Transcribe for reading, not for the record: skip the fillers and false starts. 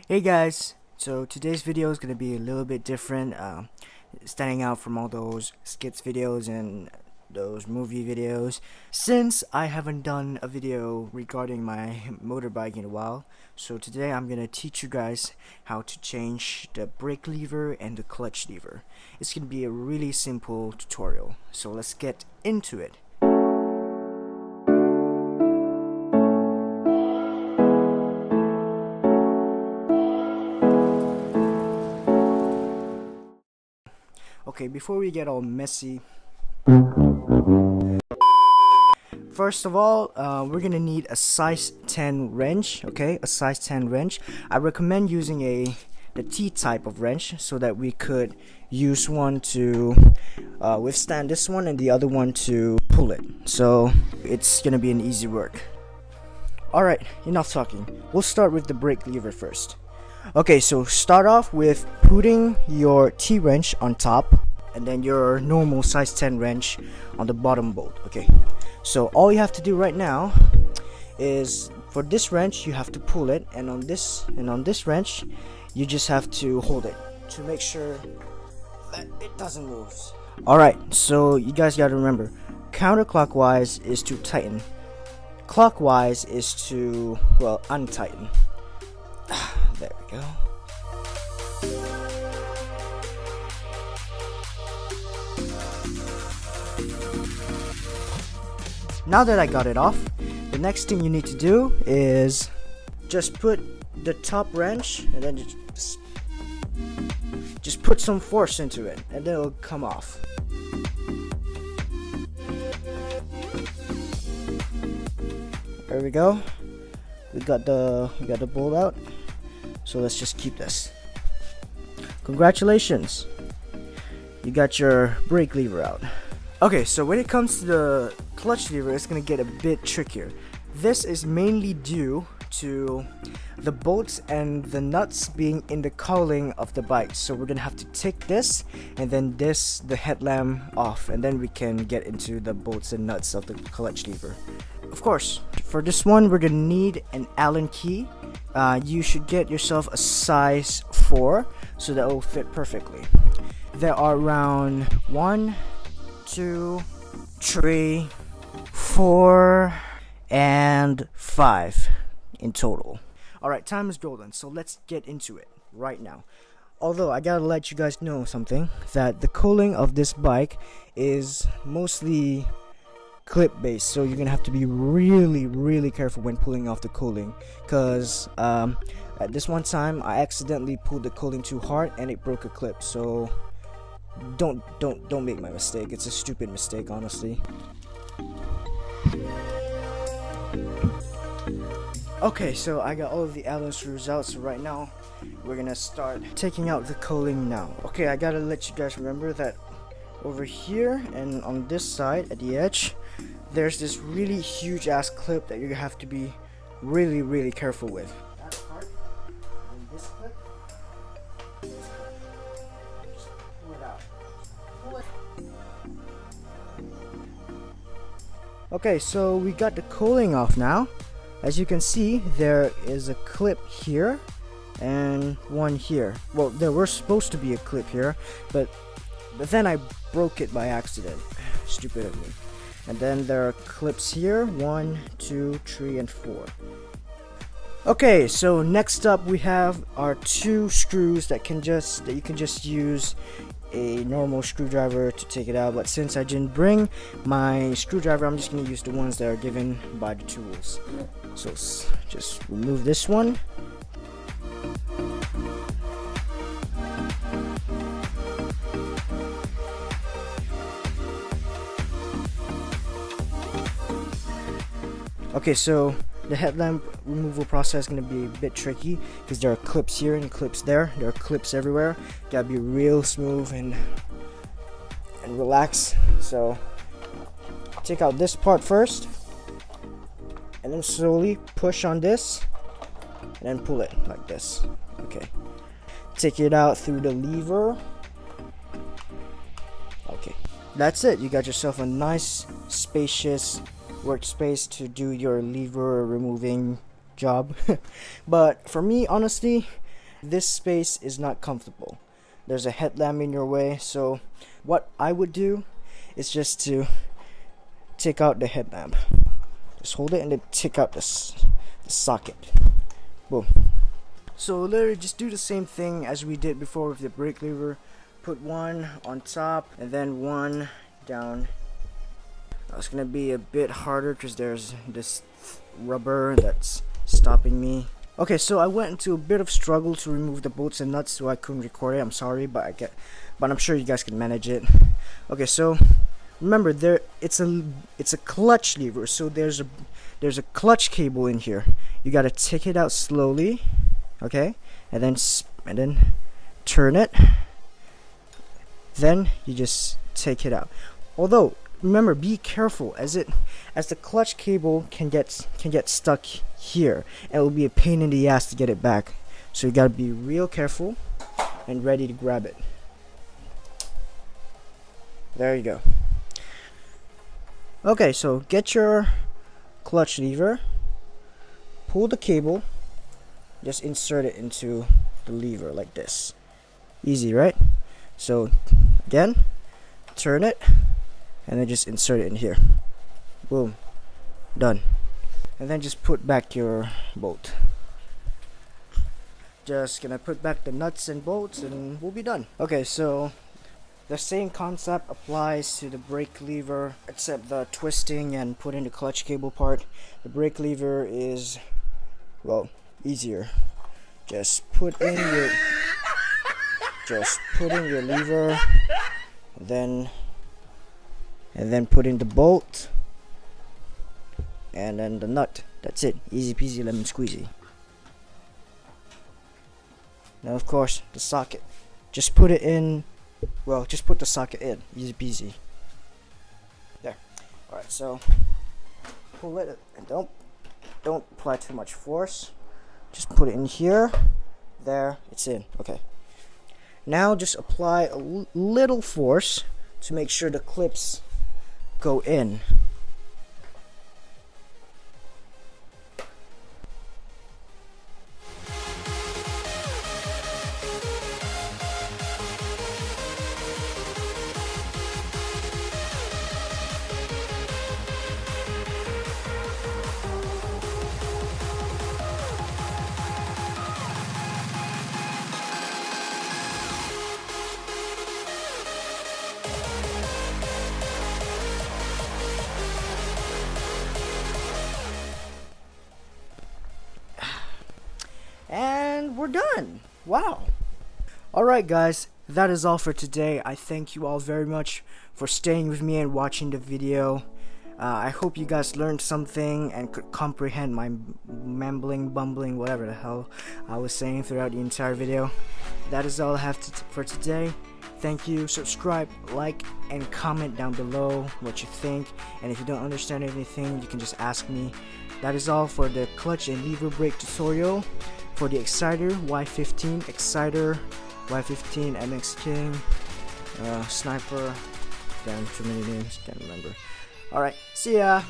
Hey guys, so today's video is going to be a little bit different, standing out from all those skits videos and those movie videos, since I haven't done a video regarding my motorbike in a while. So today I'm going to teach you guys how to change the brake lever and the clutch lever. It's going to be a really simple tutorial, so let's get into it. Okay, before we get all messy, first of all, we're gonna need a size 10 wrench. Okay, a size 10 wrench. I recommend using the T type of wrench so that we could use one to withstand this one and the other one to pull it. So it's gonna be an easy work. Alright, enough talking. We'll start with the brake lever first. Okay, so start off with putting your T-wrench on top and then your normal size 10 wrench on the bottom bolt. Okay, so all you have to do right now is for this wrench you have to pull it, and on this wrench you just have to hold it to make sure that it doesn't move. Alright, so you guys gotta remember, counterclockwise is to tighten, clockwise is to, well, untighten. There we go. Now that I got it off, the next thing you need to do is just put the top wrench and then just put some force into it and then it'll come off. There we go. We got the bolt out. So let's just keep this. Congratulations, you got your brake lever out. Okay, so when it comes to the clutch lever, it's gonna get a bit trickier. This is mainly due to the bolts and the nuts being in the cowling of the bike. So we're gonna have to take this and then the headlamp off, and then we can get into the bolts and nuts of the clutch lever. Of course, for this one we're gonna need an Allen key. You should get yourself a size 4 so that will fit perfectly. There are around 1, 2, 3, 4, and 5 in total. Alright, time is golden, so let's get into it right now. Although I gotta let you guys know something, that the cooling of this bike is mostly clip based, so you're gonna have to be really careful when pulling off the cooling, because at this one time I accidentally pulled the cooling too hard and it broke a clip. So don't make my mistake. It's a stupid mistake, honestly. Okay, so I got all of the Allen screws out, so right now we're gonna start taking out the cooling now. Okay, I gotta let you guys remember that over here and on this side at the edge there's this really huge ass clip that you have to be really careful with. That part and this clip, just pull it out. Pull it. Okay, so we got the cooling off now. As you can see, there is a clip here and one here. Well, there were supposed to be a clip here, but then I broke it by accident. Stupid of me. And then there are clips here, 1, 2, 3, and 4. Okay, so next up we have our 2 screws that you can just use a normal screwdriver to take it out, but since I didn't bring my screwdriver, I'm just going to use the ones that are given by the tools. So just remove this one. Okay, so the headlamp removal process is going to be a bit tricky because there are clips here and clips there. There are clips everywhere. Gotta be real smooth and relax. So take out this part first and then slowly push on this and then pull it like this. Okay, take it out through the lever. Okay, that's it. You got yourself a nice spacious workspace to do your lever removing job. But for me, honestly, this space is not comfortable. There's a headlamp in your way, so what I would do is just to take out the headlamp. Just hold it and then take out the socket. Boom. So literally just do the same thing as we did before with the brake lever. Put one on top and then one down. It's gonna be a bit harder because there's this rubber that's stopping me. Okay, so I went into a bit of struggle to remove the bolts and nuts, so I couldn't record it. I'm sorry, but I'm sure you guys can manage it. Okay, so remember it's a clutch lever, so there's a clutch cable in here. You gotta take it out slowly, okay, and then turn it. Then you just take it out. Although remember, be careful as the clutch cable can get stuck here, and it will be a pain in the ass to get it back. So you gotta be real careful and ready to grab it. There you go. Okay, so get your clutch lever, pull the cable, just insert it into the lever like this. Easy, right? So again, turn it and then just insert it in here. Boom, done. And then just put back your bolt. Just gonna put back the nuts and bolts and we'll be done. Okay, so the same concept applies to the brake lever, except the twisting and putting the clutch cable part. The brake lever is, well, easier. Just put in your lever, and then put in the bolt, and then the nut. That's it. Easy peasy lemon squeezy. Now of course the socket. Just put it in. Well, just put the socket in. Easy peasy. There. Alright, so pull it and don't apply too much force. Just put it in here. There, it's in. Okay. Now just apply a little force to make sure the clips go in. And we're done. Wow. Alright guys, that is all for today. I thank you all very much for staying with me and watching the video. I hope you guys learned something and could comprehend my bumbling, whatever the hell I was saying throughout the entire video. That is all I have for today. Thank you. Subscribe, like, and comment down below what you think. And if you don't understand anything, you can just ask me. That is all for the clutch and lever brake tutorial for the Exciter Y15, Exciter Y15 MX King, Sniper. Damn, too many names, can't remember. Alright, see ya!